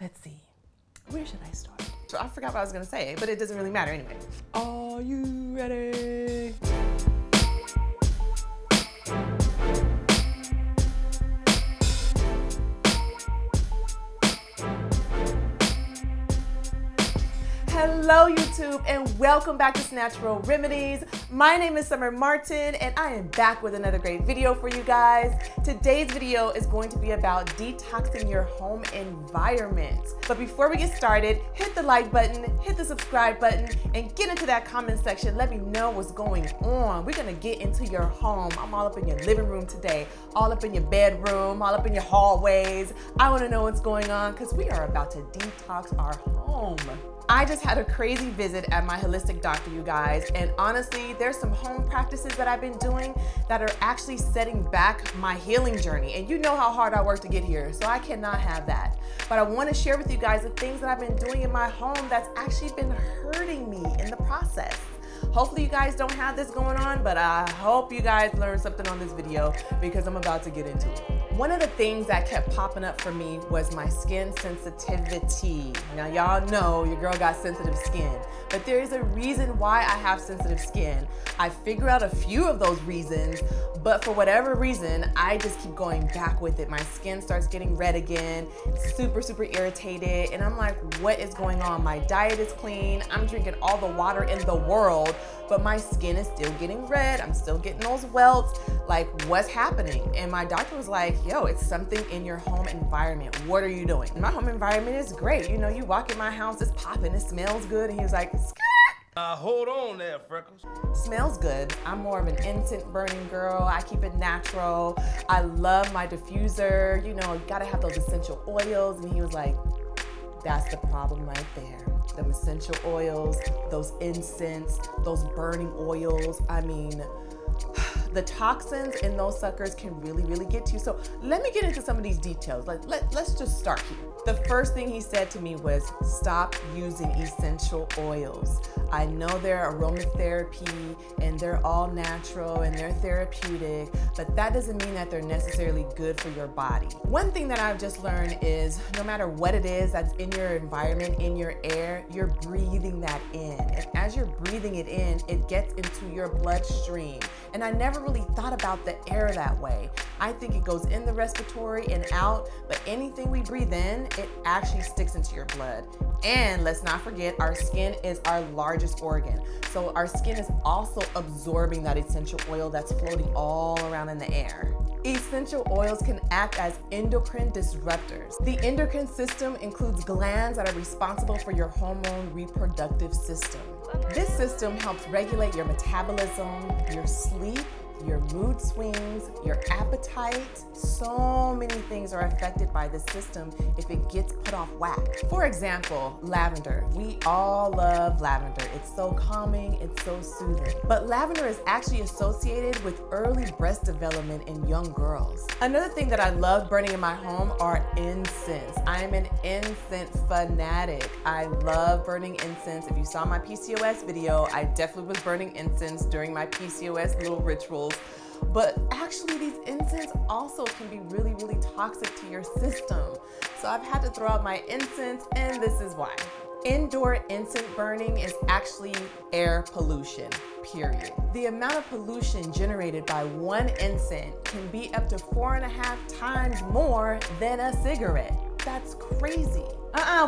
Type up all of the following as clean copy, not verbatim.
Let's see. Where should I start? So I forgot what I was gonna say, but it doesn't really matter anyway. Are you ready? Hello YouTube and welcome back to Snatural Remedies. My name is Summer Martin and I am back with another great video for you guys. Today's video is going to be about detoxing your home environment. But before we get started, hit the like button, hit the subscribe button, and get into that comment section. Let me know what's going on. We're gonna get into your home. I'm all up in your living room today, all up in your bedroom, all up in your hallways. I wanna know what's going on because we are about to detox our home. I just had a crazy visit at my holistic doctor, you guys, and honestly, there's some home practices that I've been doing that are actually setting back my healing journey. And you know how hard I work to get here, so I cannot have that. But I want to share with you guys the things that I've been doing in my home that's actually been hurting me in the process. Hopefully you guys don't have this going on, but I hope you guys learned something on this video because I'm about to get into it. One of the things that kept popping up for me was my skin sensitivity. Now y'all know your girl got sensitive skin, but there is a reason why I have sensitive skin. I figured out a few of those reasons, but for whatever reason, I just keep going back with it. My skin starts getting red again, super irritated, and I'm like, what is going on? My diet is clean, I'm drinking all the water in the world, but my skin is still getting red, I'm still getting those welts, like what's happening? And my doctor was like, yo, it's something in your home environment. What are you doing? And my home environment is great. You know, you walk in my house, it's popping, it smells good. And he was like, hold on there, Freckles. Smells good. I'm more of an incense burning girl. I keep it natural. I love my diffuser. You know, you gotta have those essential oils. And he was like, that's the problem right there. Them essential oils, those incense, those burning oils. I mean, the toxins in those suckers can really get to you. So let me get into some of these details. Let's just start here. The first thing he said to me was, stop using essential oils. I know they're aromatherapy and they're all natural and they're therapeutic, but that doesn't mean that they're necessarily good for your body. One thing that I've just learned is no matter what it is that's in your environment, in your air, you're breathing that in. And as you're breathing it in, it gets into your bloodstream. And I never really thought about the air that way. I think it goes in the respiratory and out, but anything we breathe in, it actually sticks into your blood. And let's not forget, our skin is our largest organ. So our skin is also absorbing that essential oil that's floating all around in the air. Essential oils can act as endocrine disruptors. The endocrine system includes glands that are responsible for your hormone reproductive system. This system helps regulate your metabolism, your sleep, your mood swings, your appetite. So many things are affected by this system if it gets put off whack. For example, lavender. We all love lavender. It's so calming, it's so soothing. But lavender is actually associated with early breast development in young girls. Another thing that I love burning in my home are incense. I'm an incense fanatic. I love burning incense. If you saw my PCOS video, I definitely was burning incense during my PCOS little rituals. But actually these incense also can be really toxic to your system. So I've had to throw out my incense, and this is why. Indoor incense burning is actually air pollution, period. The amount of pollution generated by one incense can be up to 4.5 times more than a cigarette. That's crazy.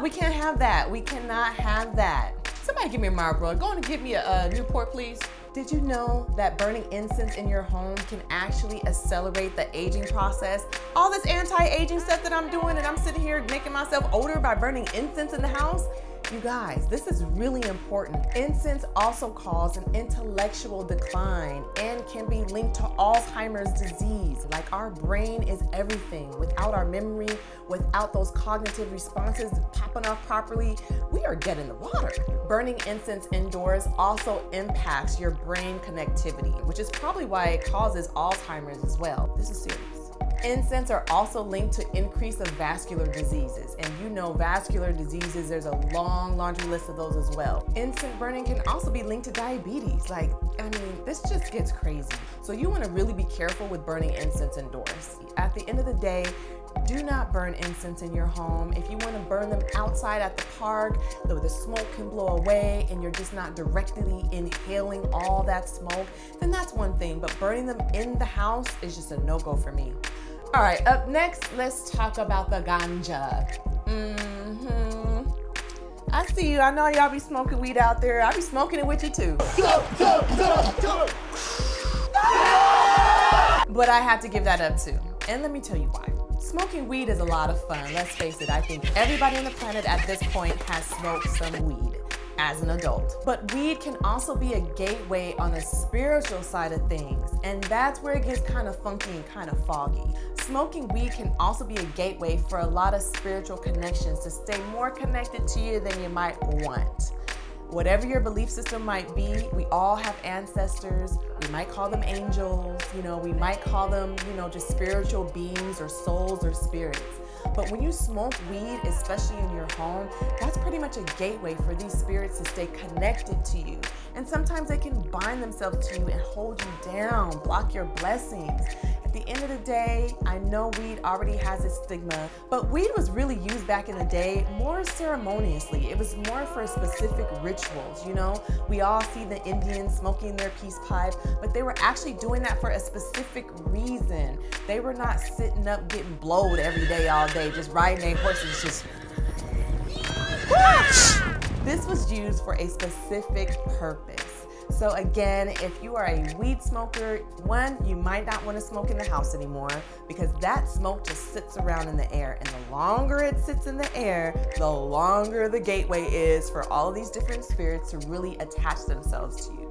We can't have that. We cannot have that. Somebody give me a Marlboro. Go on and give me a Newport, please. Did you know that burning incense in your home can actually accelerate the aging process? All this anti-aging stuff that I'm doing, and I'm sitting here making myself older by burning incense in the house? You guys, this is really important. Incense also causes an intellectual decline and can be linked to Alzheimer's disease. Like, our brain is everything. Without our memory, without those cognitive responses popping off properly, we are dead in the water. Burning incense indoors also impacts your brain connectivity, which is probably why it causes Alzheimer's as well. This is serious. Incense are also linked to increase of vascular diseases. And you know vascular diseases, there's a long laundry list of those as well. Incense burning can also be linked to diabetes. Like, I mean, this just gets crazy. So you wanna really be careful with burning incense indoors. At the end of the day, Do not burn incense in your home. If you want to burn them outside at the park, though the smoke can blow away and you're just not directly inhaling all that smoke, then that's one thing. But burning them in the house is just a no-go for me. All right, up next, let's talk about the ganja. I see you. I know y'all be smoking weed out there. I be smoking it with you too. But I have to give that up too. And let me tell you why. Smoking weed is a lot of fun. Let's face it, I think everybody on the planet at this point has smoked some weed as an adult. But weed can also be a gateway on the spiritual side of things. And that's where it gets kind of funky and kind of foggy. Smoking weed can also be a gateway for a lot of spiritual connections to stay more connected to you than you might want. Whatever your belief system might be, we all have ancestors. We might call them angels, we might call them, just spiritual beings or souls or spirits. But when you smoke weed, especially in your home, that's pretty much a gateway for these spirits to stay connected to you. And sometimes they can bind themselves to you and hold you down, block your blessings. At the end of the day, I know weed already has its stigma, but weed was really used back in the day more ceremoniously. It was more for specific rituals, We all see the Indians smoking their peace pipe, but they were actually doing that for a specific reason. They were not sitting up getting blowed every day, all day, just riding their horses, just... This was used for a specific purpose. So again, if you are a weed smoker, one, you might not want to smoke in the house anymore because that smoke just sits around in the air. And the longer it sits in the air, the longer the gateway is for all of these different spirits to really attach themselves to you.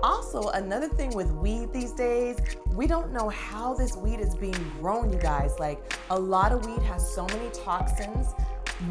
Also, another thing with weed these days, we don't know how this weed is being grown, you guys. Like, a lot of weed has so many toxins,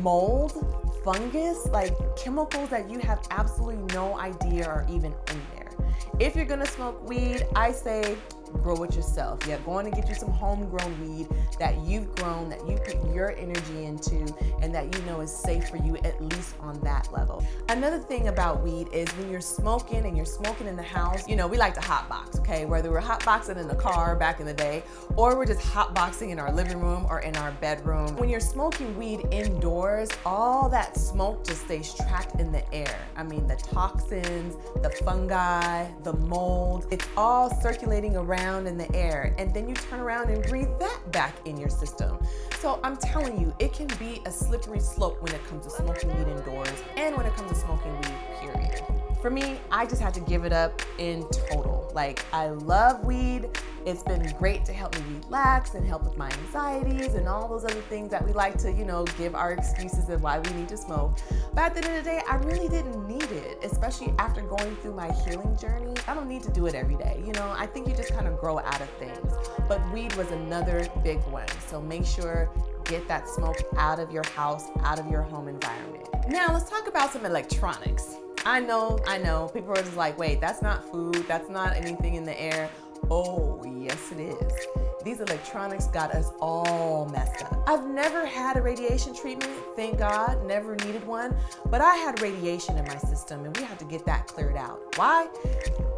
mold, fungus, like chemicals that you have absolutely no idea are even in there. If you're gonna smoke weed, I say grow it yourself. Yeah, go on and get you some homegrown weed that you've grown, that you put your energy into, and that you know is safe for you, at least on that level. Another thing about weed is when you're smoking and you're smoking in the house, we like to hotbox, okay? Whether we're hotboxing in the car back in the day, or we're just hotboxing in our living room or in our bedroom. When you're smoking weed indoors, all that smoke just stays trapped in the air. I mean, the toxins, the fungi, the mold, it's all circulating around in the air, and then you turn around and breathe that back in your system. So I'm telling you, it can be a slippery slope when it comes to smoking weed indoors and when it comes to smoking weed, period. For me, I just had to give it up in total. Like, I love weed. It's been great to help me relax and help with my anxieties and all those other things that we like to, give our excuses of why we need to smoke. But at the end of the day, I really didn't need it, especially after going through my healing journey. I don't need to do it every day. I think you just kind of grow out of things. But weed was another big one. So make sure, get that smoke out of your house, out of your home environment. Now let's talk about some electronics. I know, people are just like, wait, that's not food, that's not anything in the air. Oh, yes it is. These electronics got us all messed up. I've never had a radiation treatment, thank God, never needed one, but I had radiation in my system and we had to get that cleared out. Why?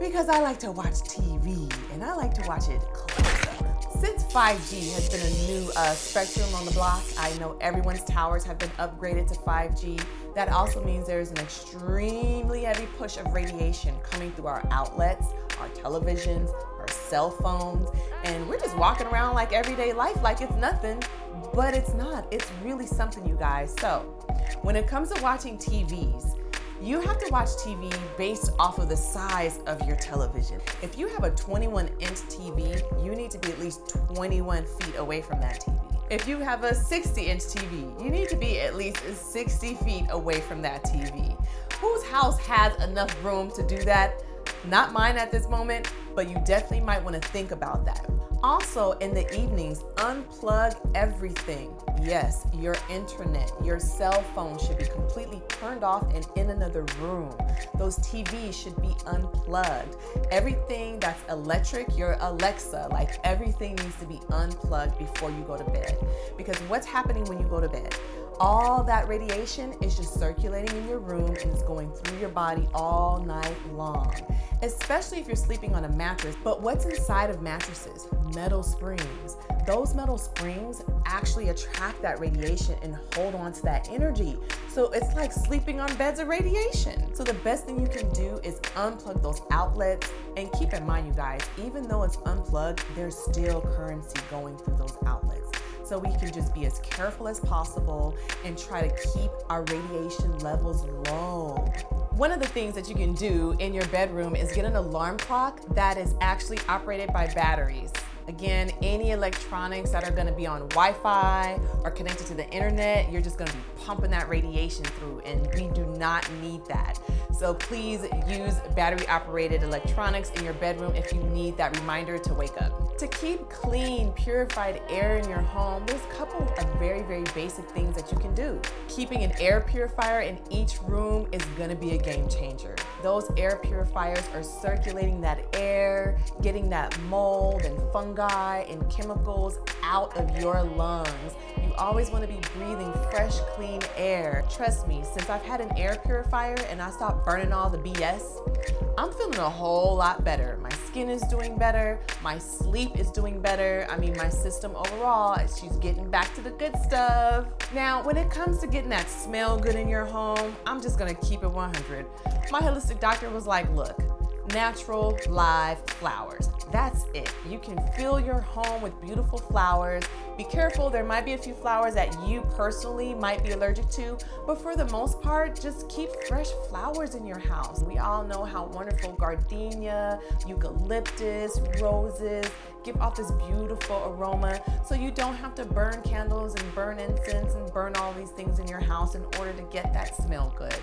Because I like to watch TV and I like to watch it close up. Since 5G has been a new spectrum on the block, I know everyone's towers have been upgraded to 5G. That also means there's an extremely heavy push of radiation coming through our outlets, our televisions, our cell phones, and we're just walking around like everyday life like it's nothing, but it's not. It's really something, you guys. So when it comes to watching TVs, you have to watch TV based off of the size of your television. If you have a 21-inch TV, you need to be at least 21 feet away from that TV. If you have a 60-inch TV, you need to be at least 60 feet away from that TV. Whose house has enough room to do that? Not mine at this moment, but you definitely might want to think about that. Also, in the evenings, unplug everything. Yes, your internet, your cell phone should be completely turned off and in another room. Those TVs should be unplugged. Everything that's electric, your Alexa, like everything needs to be unplugged before you go to bed. Because what's happening when you go to bed? All that radiation is just circulating in your room and is going through your body all night long, especially if you're sleeping on a mattress. But what's inside of mattresses? Metal springs. Those metal springs actually attract that radiation and hold on to that energy. So it's like sleeping on beds of radiation. So the best thing you can do is unplug those outlets. And keep in mind, you guys, even though it's unplugged, there's still currency going through those outlets. So we can just be as careful as possible and try to keep our radiation levels low. One of the things that you can do in your bedroom is get an alarm clock that is actually operated by batteries. Again, any electronics that are gonna be on Wi-Fi or connected to the internet, you're just gonna be pumping that radiation through, and we do not need that. So please use battery operated electronics in your bedroom if you need that reminder to wake up. To keep clean, purified air in your home, there's a couple of very, very basic things that you can do. Keeping an air purifier in each room is gonna be a game changer. Those air purifiers are circulating that air, getting that mold and fungi and chemicals out of your lungs. You always want to be breathing fresh, clean air. Trust me, since I've had an air purifier and I stopped burning all the BS, I'm feeling a whole lot better. My skin is doing better, my sleep is doing better. I mean, my system overall, she's getting back to the good stuff. Now, when it comes to getting that smell good in your home, I'm just gonna keep it 100. My holistic doctor was like, look, natural live flowers. That's it. You can fill your home with beautiful flowers. Be careful, there might be a few flowers that you personally might be allergic to, but for the most part, just keep fresh flowers in your house. We all know how wonderful gardenia, eucalyptus, roses give off this beautiful aroma, so you don't have to burn candles and burn incense and burn all these things in your house in order to get that smell good.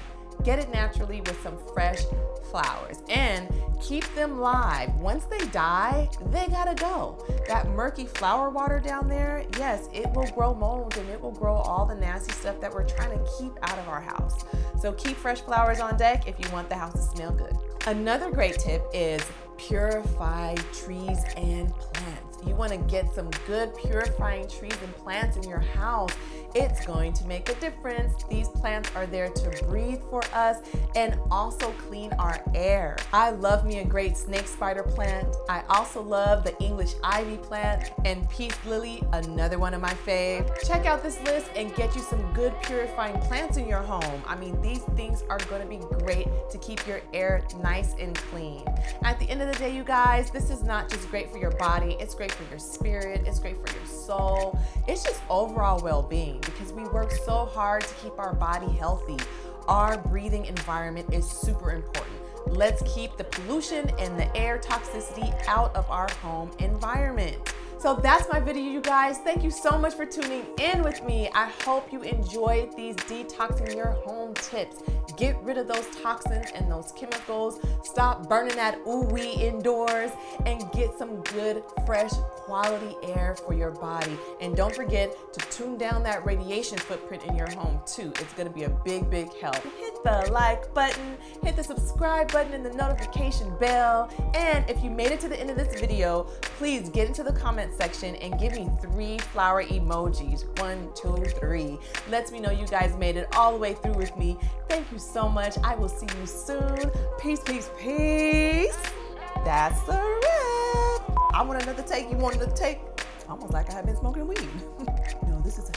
Get it naturally with some fresh flowers and keep them live. Once they die, they gotta go. That murky flower water down there, yes, it will grow mold and it will grow all the nasty stuff that we're trying to keep out of our house. So keep fresh flowers on deck if you want the house to smell good. Another great tip is purify trees and plants. You want to get some good purifying trees and plants in your house. It's going to make a difference. These plants are there to breathe for us and also clean our air. I love me a great snake spider plant. I also love the English ivy plant and peace lily, another one of my fave. Check out this list and get you some good purifying plants in your home. I mean, these things are going to be great to keep your air nice and clean. At the end of the day, you guys, this is not just great for your body, it's great for your spirit, it's great for your soul. It's just overall well-being, because we work so hard to keep our body healthy. Our breathing environment is super important. Let's keep the pollution and the air toxicity out of our home environment. So that's my video, you guys. Thank you so much for tuning in with me. I hope you enjoyed these detoxing your home tips. Get rid of those toxins and those chemicals. Stop burning that ooh-wee indoors and get some good, fresh, quality air for your body. And don't forget to tune down that radiation footprint in your home too. It's gonna be a big, big help. Hit the like button, hit the subscribe button and the notification bell. And if you made it to the end of this video, please get into the comment section and give me 3 flower emojis. 1, 2, 3. Lets me know you guys made it all the way through with me. Thank you so much. I will see you soon. Peace, peace, peace. That's the wrap. I want another take. You want another take? Almost like I have been smoking weed. No, this is a